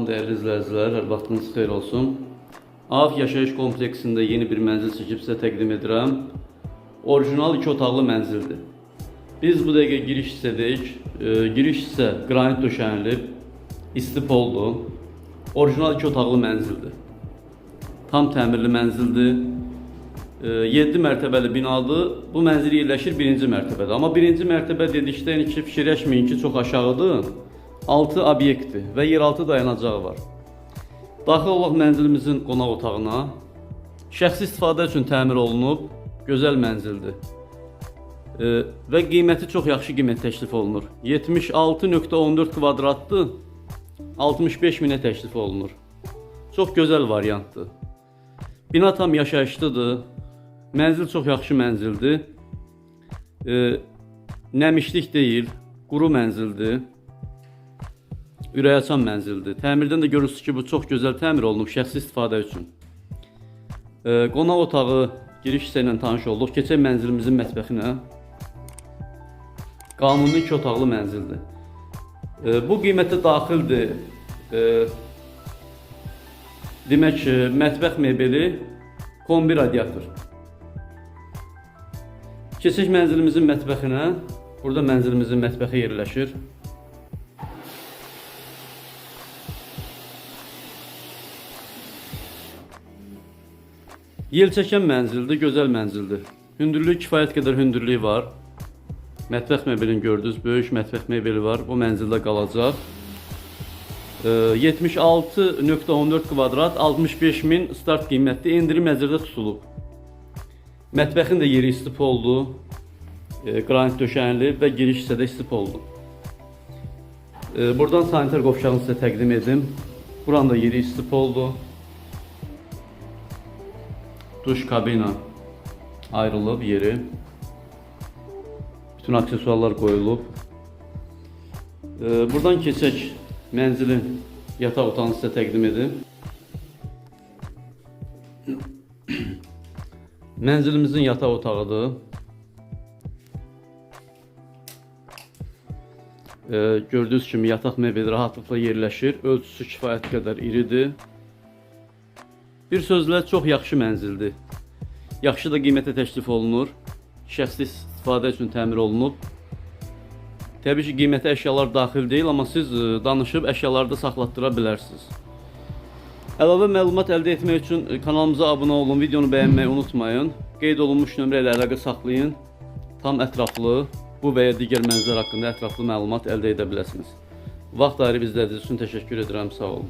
Salam değerli izleyiciler, hər vaxtınız xeyir olsun. Ağ yaşayış kompleksində yeni bir mənzil çəkib sizə təqdim edirəm. Orijinal 2 otaqlı mənzildir. Biz bu dəqiqə giriş hissədəyik. Giriş hissə qranit döşənilib, istipoldur. Orijinal 2 otaqlı mənzildir. Tam təmirli mənzildir. 7 mərtəbəli binadır. Bu mənzil yerləşir 1-ci mərtəbədə. Amma 1-ci mərtəbə dedikdə ki, fikirləşməyin ki, çox aşağıdır. 6 obyektdir və yeraltı dayanacağı var. Daxil olaq mənzilimizin qonaq otağına. Şəxsi istifadə üçün təmir olunub, gözəl mənzildir. Və qiyməti çox yaxşı qiymət təklif olunur. 76.14 kvadratdır, 65 minə təklif olunur. Çox gözəl variantdır. Bina tam yaşayışlıdır. Mənzil çox yaxşı mənzildir. Nəmişlik deyil, quru mənzildir. Ürəkaçan mənzildir. Təmirdən də görürsünüz ki, bu çox gözəl təmir olunub şəxsi istifadə üçün. Qonaq otağı giriş hissə ilə tanış olduq. Keçək mənzilimizin mətbəxinə. Qanuni 2 otaqlı mənzildir. Bu qiymətə daxildir. Demək, mətbəx mebeli, kombi radiator. Keçək mənzilimizin mətbəxinə. Burada mənzilimizin mətbəxi yerləşir. Yel çəkən mənzildir, gözəl mənzildir. Hündürlüyü kifayət qədər hündürlüyü var. Mətbəx mebelini gördünüz, böyük mətbəx mebeli var. Bu mənzildə qalacaq. 76.14 kvadrat, 65 min start qiymətli, endirim nəzərdə tutulub. Mətbəxin də yeri istipoldur. Qranit döşənilib və giriş hissədə istipoldur. Buradan sanitar qovşağını sizə təqdim edim. Buranın da yeri istipoldur. Duş kabina ayrılıb yeri. Bütün aksesuarlar qoyulub. Buradan keçək mənzilin yataq otağını sizə təqdim edim. Mənzilimizin yataq otağıdır. Gördüyünüz kimi yataq mebeli rahatlıqla yerləşir. Ölçüsü kifayət qədər iridir. Bir sözlə çox yaxşı mənzildir. Yaxşı da qiymətə təklif olunur. Şəxsi istifadə üçün təmir olunub. Təbii ki, qiymətə əşyalar daxil deyil, amma siz danışıb əşyaları da saxlatdıra bilərsiniz. Əlavə məlumat əldə etmək üçün kanalımıza abunə olun, videonu bəyənməyi unutmayın. Qeyd olunmuş nömrə ilə əlaqə saxlayın. Tam ətraflı, bu və ya digər mənzillər haqqında ətraflı məlumat əldə edə biləsiniz. Vaxt ayırıb izlədiyiniz üçün təşəkkür edirəm, sağ olun.